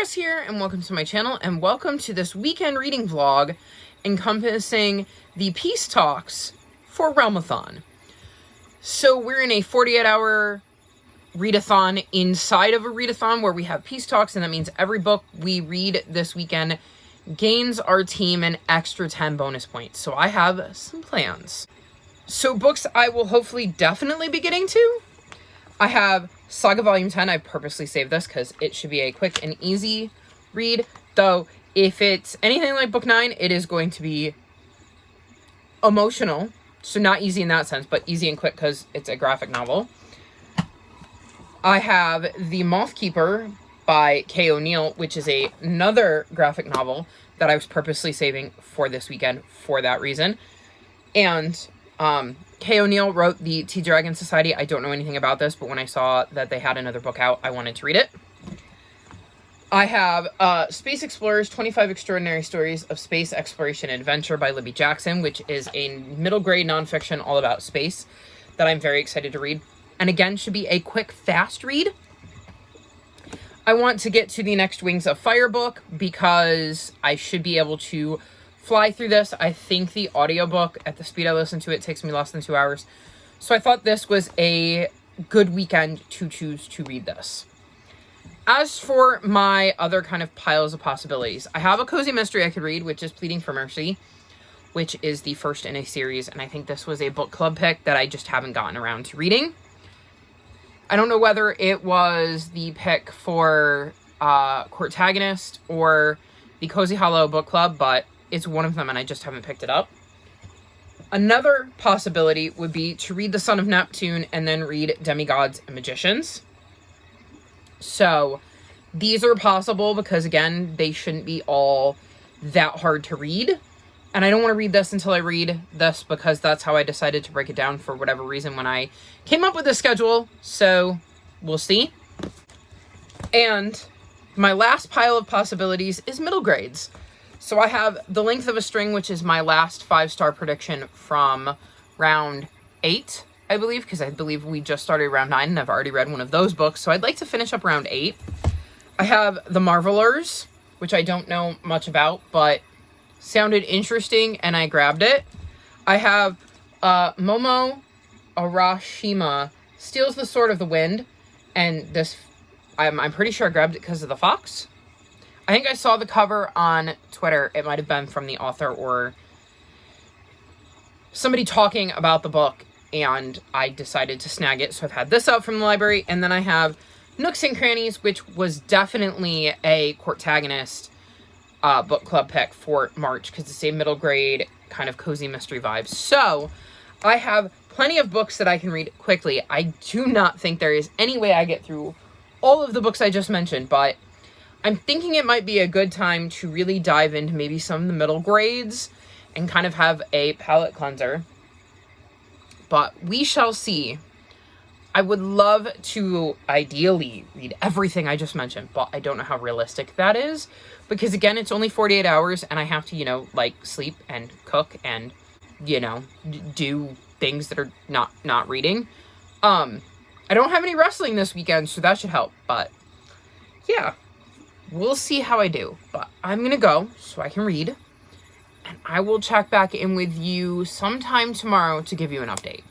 Chris here, and welcome to my channel, and welcome to this weekend reading vlog encompassing the peace talks for RealmAthon. So we're in a 48-hour readathon inside of a readathon where we have peace talks, and that means every book we read this weekend gains our team an extra 10 bonus points. So I have some plans. So books I will hopefully definitely be getting to. I have Saga Volume 10. I purposely saved this because it should be a quick and easy read. Though, if it's anything like Book 9, it is going to be emotional. So not easy in that sense, but easy and quick because it's a graphic novel. I have The Moth Keeper by Kay O'Neill, which is another graphic novel that I was purposely saving for this weekend for that reason. And Kay O'Neill wrote the Tea Dragon Society. I don't know anything about this, but when I saw that they had another book out, I wanted to read it. I have Space Explorers, 25 Extraordinary Stories of Space Exploration and Adventure by Libby Jackson, which is a middle grade nonfiction all about space that I'm very excited to read. And again, should be a quick, fast read. I want to get to the next Wings of Fire book because I should be able to fly through this. I think the audiobook at the speed I listen to it takes me less than 2 hours. So I thought this was a good weekend to choose to read this. As for my other kind of piles of possibilities, I have a cozy mystery I could read, which is Pleading for Mercy, which is the first in a series. And I think this was a book club pick that I just haven't gotten around to reading. I don't know whether it was the pick for Courtagonist or the Cozy Hollow book club, but it's one of them and I just haven't picked it up. Another possibility would be to read The Son of Neptune and then read Demigods and Magicians. So these are possible because, again, they shouldn't be all that hard to read. And I don't want to read this until I read this because that's how I decided to break it down for whatever reason when I came up with this schedule. So we'll see. And my last pile of possibilities is middle grades. So I have The Length of a String, which is my last 5-star prediction from round 8, I believe, because I believe we just started round 9 and I've already read one of those books. So I'd like to finish up round 8. I have The Marvelers, which I don't know much about, but sounded interesting and I grabbed it. I have Momo Arashima Steals the Sword of the Wind, and this, I'm pretty sure I grabbed it because of the fox. I think I saw the cover on Twitter. It might have been from the author or somebody talking about the book, and I decided to snag it. So I've had this out from the library, and then I have Nooks and Crannies, which was definitely a Courtagonist book club pick for March because it's a middle grade kind of cozy mystery vibe. So I have plenty of books that I can read quickly. I do not think there is any way I get through all of the books I just mentioned, but I'm thinking it might be a good time to really dive into maybe some of the middle grades and kind of have a palate cleanser. But we shall see. I would love to ideally read everything I just mentioned, but I don't know how realistic that is. Because again, it's only 48 hours and I have to, like sleep and cook and, do things that are not reading. I don't have any wrestling this weekend, so that should help. But yeah. We'll see how I do, but I'm going to go so I can read, and I will check back in with you sometime tomorrow to give you an update.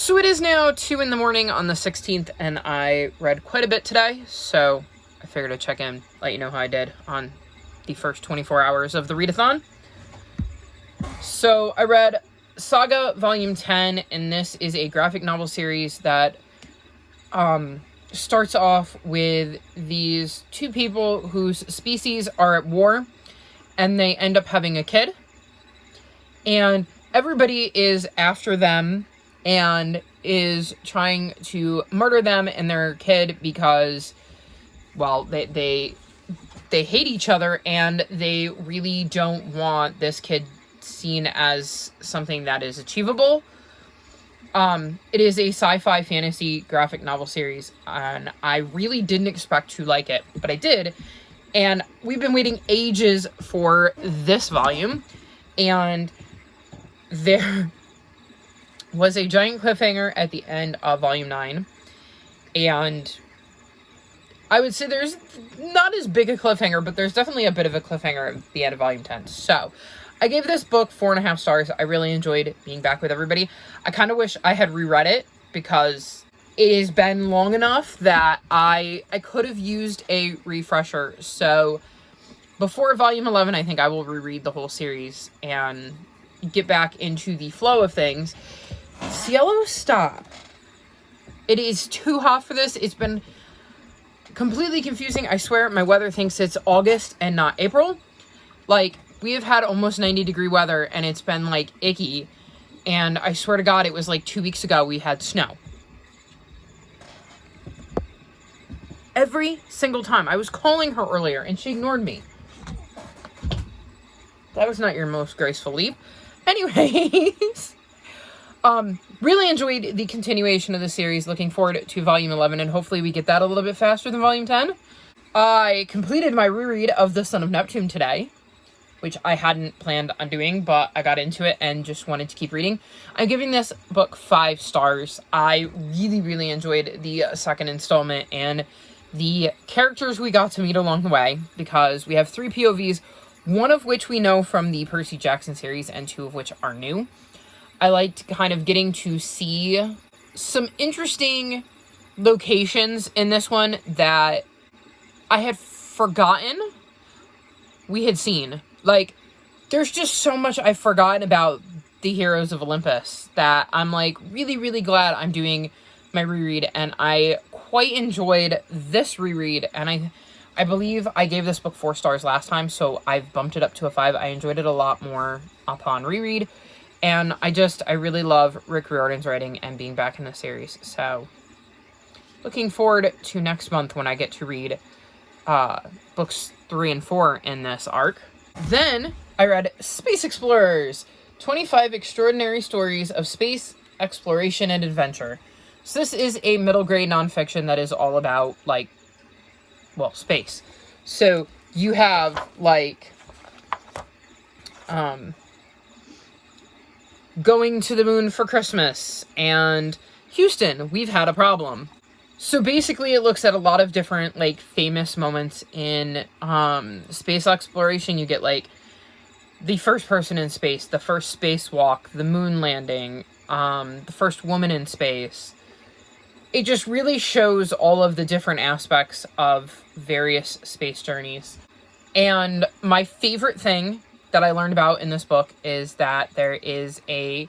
So it is now 2 in the morning on the 16th, and I read quite a bit today, so I figured I'd check in, let you know how I did on the first 24 hours of the readathon. So I read Saga Volume 10, and this is a graphic novel series that starts off with these two people whose species are at war, and they end up having a kid, and everybody is after them and is trying to murder them and their kid because, well, they hate each other, and they really don't want this kid seen as something that is achievable. It is a sci-fi fantasy graphic novel series, and I really didn't expect to like it, but I did. And we've been waiting ages for this volume, and there was a giant cliffhanger at the end of Volume 9, and I would say there's not as big a cliffhanger, but there's definitely a bit of a cliffhanger at the end of Volume 10. So, I gave this book 4.5 stars. I really enjoyed being back with everybody. I kind of wish I had reread it, because it has been long enough that I could have used a refresher. So, before Volume 11, I think I will reread the whole series and get back into the flow of things. Cielo, stop. It is too hot for this. It's been completely confusing. I swear my weather thinks it's August and not April. Like, we have had almost 90-degree weather, and it's been, like, icky. And I swear to God, it was, like, 2 weeks ago we had snow. Every single time. I was calling her earlier, and she ignored me. That was not your most graceful leap. Anyways, really enjoyed the continuation of the series. Looking forward to Volume 11, and hopefully we get that a little bit faster than Volume 10. I completed my reread of The Son of Neptune today, which I hadn't planned on doing, but I got into it and just wanted to keep reading. I'm giving this book 5 stars. I really, really enjoyed the second installment and the characters we got to meet along the way, because we have 3 POVs, one of which we know from the Percy Jackson series, and 2 of which are new. I liked kind of getting to see some interesting locations in this one that I had forgotten we had seen. Like, there's just so much I've forgotten about the Heroes of Olympus that I'm, like, really, really glad I'm doing my reread, and I quite enjoyed this reread, and I believe I gave this book 4 stars last time, so I've bumped it up to a 5. I enjoyed it a lot more upon reread, and I really love Rick Riordan's writing and being back in the series. So, looking forward to next month when I get to read books 3 and 4 in this arc. Then, I read Space Explorers, 25 Extraordinary Stories of Space Exploration and Adventure. So this is a middle grade nonfiction that is all about, like, well, space. So you have, like, going to the moon for Christmas, and Houston, we've had a problem. So basically it looks at a lot of different, like, famous moments in space exploration. You get, like, the first person in space, the first spacewalk, the moon landing, the first woman in space. It just really shows all of the different aspects of various space journeys. And my favorite thing that I learned about in this book is that there is a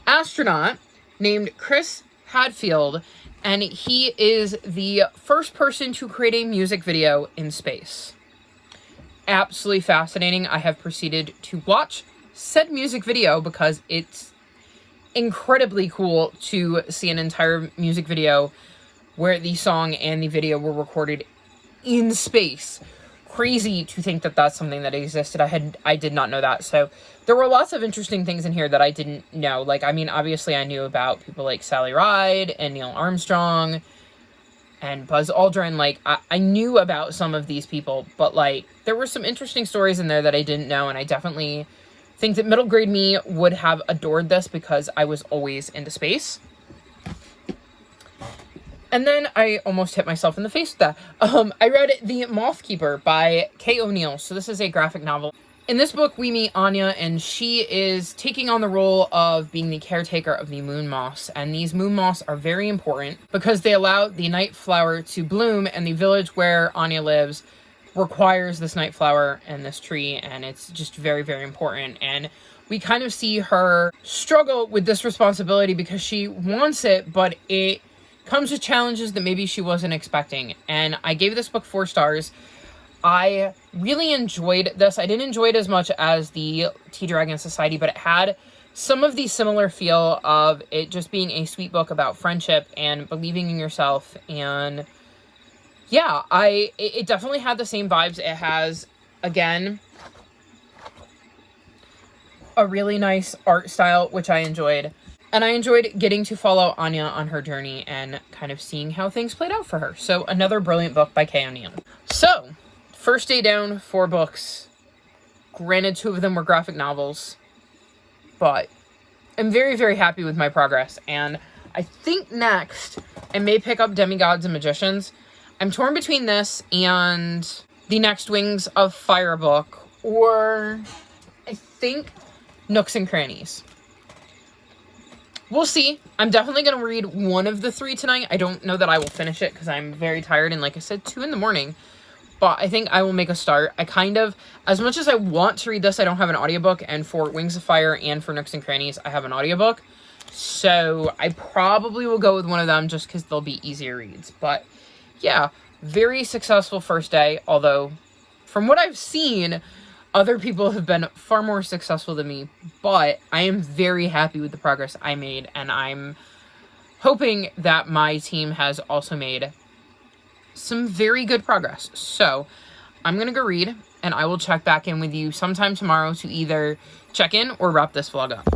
astronaut named Chris Hadfield, and he is the first person to create a music video in space. Absolutely fascinating. I have proceeded to watch said music video because it's incredibly cool to see an entire music video where the song and the video were recorded in space. Crazy to think that that's something that existed. I did not know that. So there were lots of interesting things in here that I didn't know. Like, I mean, obviously I knew about people like Sally Ride and Neil Armstrong and Buzz Aldrin. Like, I knew about some of these people, but, like, there were some interesting stories in there that I didn't know, and I definitely think that middle grade me would have adored this because I was always into space. And then I almost hit myself in the face with that. I read The Moth Keeper by Kay O'Neill. So this is a graphic novel. In this book, we meet Anya, and she is taking on the role of being the caretaker of the moon moss. And these moon moss are very important because they allow the night flower to bloom, and the village where Anya lives requires this night flower and this tree, and it's just very, very important. And we kind of see her struggle with this responsibility because she wants it, but it comes with challenges that maybe she wasn't expecting. And I gave this book 4 stars. I really enjoyed this. I didn't enjoy it as much as the Tea Dragon Society, but it had some of the similar feel of it just being a sweet book about friendship and believing in yourself. And yeah, it definitely had the same vibes. It has, again, a really nice art style, which I enjoyed. And I enjoyed getting to follow Anya on her journey and kind of seeing how things played out for her. So another brilliant book by Kay O'Neill. So, first day down, 4 books. Granted, 2 of them were graphic novels. But I'm very, very happy with my progress. And I think next, I may pick up Demigods and Magicians. I'm torn between this and the next Wings of Fire book. Or, I think, Nooks and Crannies. We'll see. I'm definitely going to read one of the 3 tonight. I don't know that I will finish it because I'm very tired. And like I said, 2 in the morning. But I think I will make a start. I kind of, as much as I want to read this, I don't have an audiobook. And for Wings of Fire and for Nooks and Crannies, I have an audiobook. So I probably will go with one of them just because they'll be easier reads. But yeah, very successful first day. Although, from what I've seen, other people have been far more successful than me. But I am very happy with the progress I made. And I'm hoping that my team has also made some very good progress. So I'm gonna go read, and I will check back in with you sometime tomorrow to either check in or wrap this vlog up.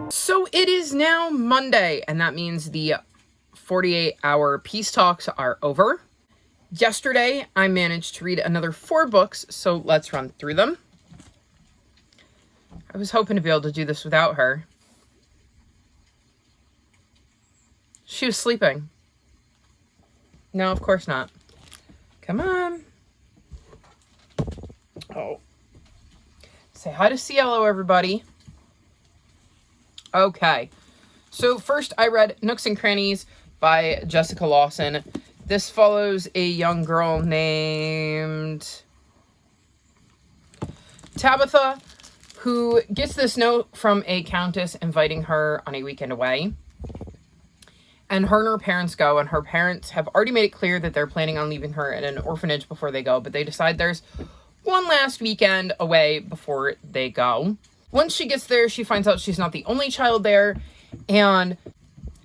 So it is now Monday, and that means the 48-hour peace talks are over. Yesterday, I managed to read another 4 books, so let's run through them. I was hoping to be able to do this without her. She was sleeping. No, of course not. Come on. Oh. Say hi to Cielo, everybody. Okay. So first I read Nooks and Crannies by Jessica Lawson. This follows a young girl named Tabitha, who gets this note from a countess inviting her on a weekend away. And her parents go, and her parents have already made it clear that they're planning on leaving her in an orphanage before they go, but they decide there's one last weekend away before they go. Once she gets there, she finds out she's not the only child there, and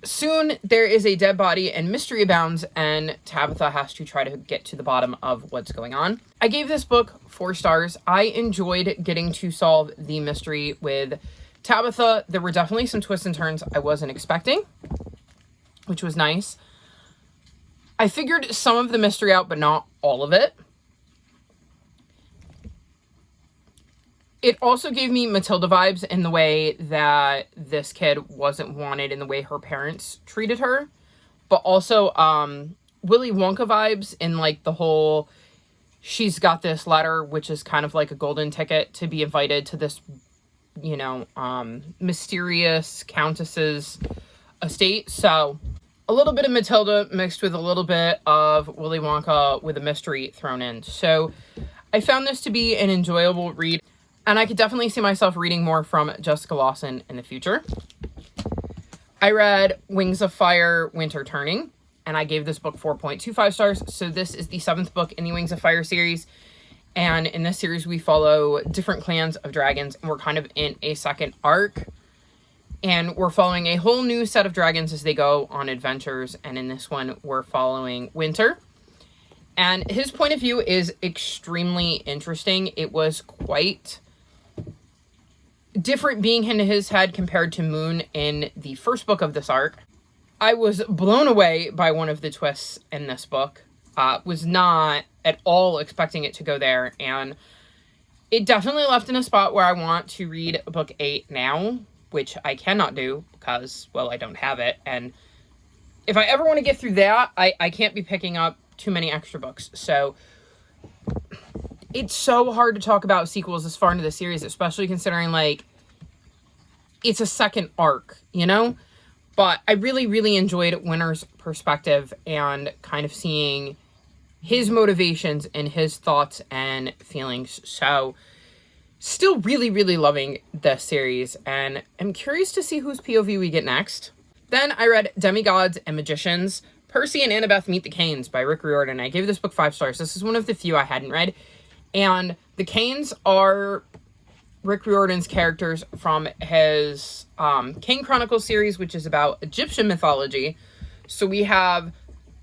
soon there is a dead body and mystery abounds, and Tabitha has to try to get to the bottom of what's going on. I gave this book 4 stars. I enjoyed getting to solve the mystery with Tabitha. There were definitely some twists and turns I wasn't expecting, which was nice. I figured some of the mystery out, but not all of it. It also gave me Matilda vibes in the way that this kid wasn't wanted in the way her parents treated her. But also Willy Wonka vibes in like the whole, she's got this letter, which is kind of like a golden ticket to be invited to this, you know, mysterious countess's estate. So a little bit of Matilda mixed with a little bit of Willy Wonka with a mystery thrown in. So I found this to be an enjoyable read, and I could definitely see myself reading more from Jessica Lawson in the future. I read Wings of Fire, Winter Turning, and I gave this book 4.25 stars. So this is the 7th book in the Wings of Fire series. And in this series, we follow different clans of dragons, and we're kind of in a second arc. And we're following a whole new set of dragons as they go on adventures. And in this one, we're following Winter. And his point of view is extremely interesting. It was quite different being in his head compared to Moon in the first book of this arc. I was blown away by one of the twists in this book. Was not at all expecting it to go there. And it definitely left in a spot where I want to read book 8 now, which I cannot do because, well, I don't have it. And if I ever want to get through that, I can't be picking up too many extra books. So it's so hard to talk about sequels this far into the series, especially considering, like, it's a second arc, you know? But I really, really enjoyed Winter's perspective and kind of seeing his motivations and his thoughts and feelings. So still really, really loving this series, and I'm curious to see whose POV we get next. Then I read Demigods and Magicians, Percy and Annabeth Meet the Canes by Rick Riordan. I gave this book 5 stars. This is one of the few I hadn't read. And the Canes are Rick Riordan's characters from his Kane Chronicles series, which is about Egyptian mythology. So we have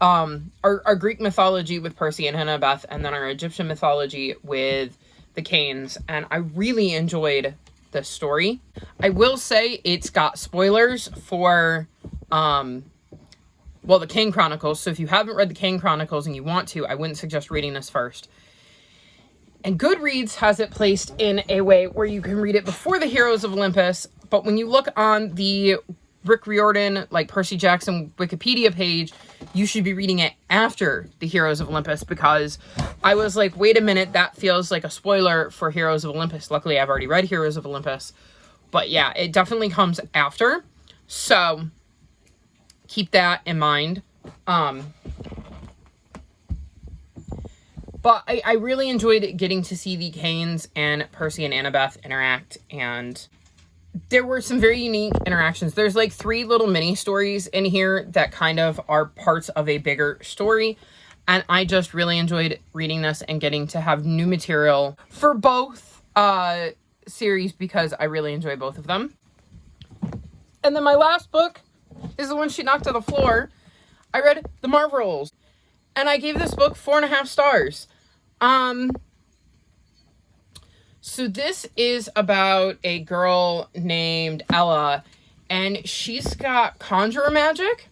our Greek mythology with Percy and Annabeth, and then our Egyptian mythology with the Canes. And I really enjoyed this story. I will say it's got spoilers for the Kane Chronicles. So if you haven't read the Kane Chronicles and you want to, I wouldn't suggest reading this first. And Goodreads has it placed in a way where you can read it before the Heroes of Olympus, but when you look on the Rick Riordan, like Percy Jackson Wikipedia page, you should be reading it after the Heroes of Olympus, because I was like, wait a minute, that feels like a spoiler for Heroes of Olympus. Luckily, I've already read Heroes of Olympus. But yeah, it definitely comes after. So keep that in mind. But I really enjoyed getting to see the Canes and Percy and Annabeth interact, and there were some very unique interactions. There's like 3 little mini stories in here that kind of are parts of a bigger story, and I just really enjoyed reading this and getting to have new material for both series, because I really enjoy both of them. And then my last book is the one she knocked to the floor. I read The Marvels, and I gave this book 4.5 stars. So this is about a girl named Ella, and she's got conjurer magic,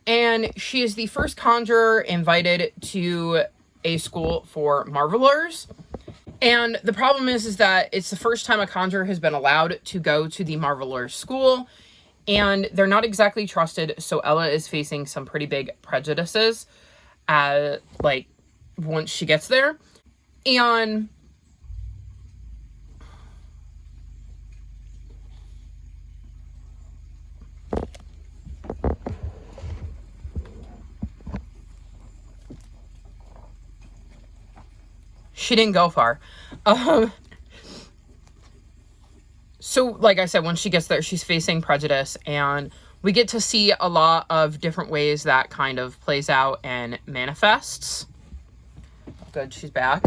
and she is the first conjurer invited to a school for marvelers. And the problem is that it's the first time a conjurer has been allowed to go to the marvelers school, and they're not exactly trusted. So Ella is facing some pretty big prejudices, once she gets there. And she didn't go far. So like I said, when she gets there, she's facing prejudice, and we get to see a lot of different ways that kind of plays out and manifests. Good, she's back.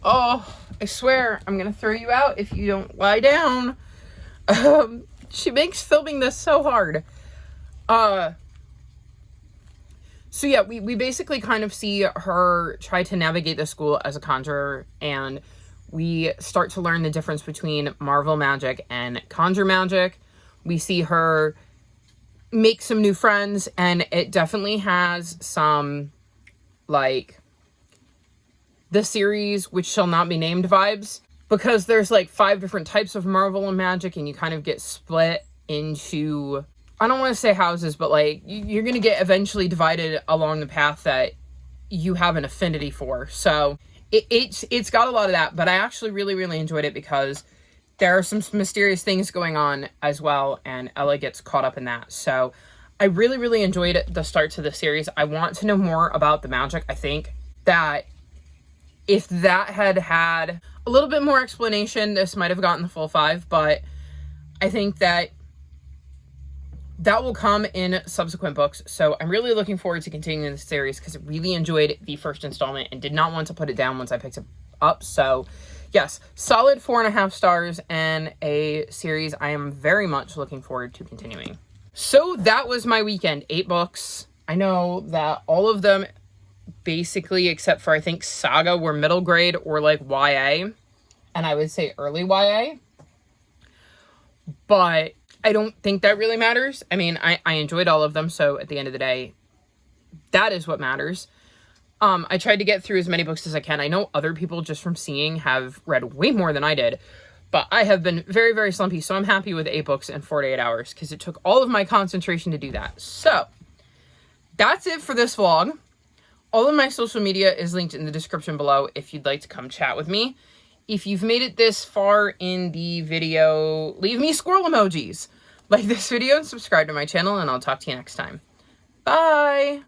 Oh, I swear, I'm gonna throw you out if you don't lie down. She makes filming this so hard. So yeah, we basically kind of see her try to navigate the school as a conjurer, and we start to learn the difference between Marvel magic and conjure magic. We see her make some new friends, and it definitely has some, like, the series which shall not be named vibes, because there's like 5 different types of Marvel and magic, and you kind of get split into, I don't want to say houses, but like you're going to get eventually divided along the path that you have an affinity for. So it's got a lot of that, but I actually really enjoyed it because there are some mysterious things going on as well, and Ella gets caught up in that. So I really enjoyed the start to the series. I want to know more about the magic. I think that if that had had a little bit more explanation, this might have gotten the full 5, but I think that will come in subsequent books. So I'm really looking forward to continuing this series because I really enjoyed the first installment and did not want to put it down once I picked it up. So yes, solid 4.5 stars and a series I am very much looking forward to continuing. So that was my weekend. 8 books. I know that all of them, basically, except for I think Saga, were middle grade or like YA, and I would say early YA, but I don't think that really matters. I mean, I enjoyed all of them, so at the end of the day, that is what matters. I tried to get through as many books as I can. I know other people, just from seeing, have read way more than I did, but I have been very slumpy, so I'm happy with 8 books in 48 hours, because it took all of my concentration to do that. So that's it for this vlog. All of my social media is linked in the description below if you'd like to come chat with me. If you've made it this far in the video, leave me squirrel emojis. Like this video and subscribe to my channel, and I'll talk to you next time. Bye!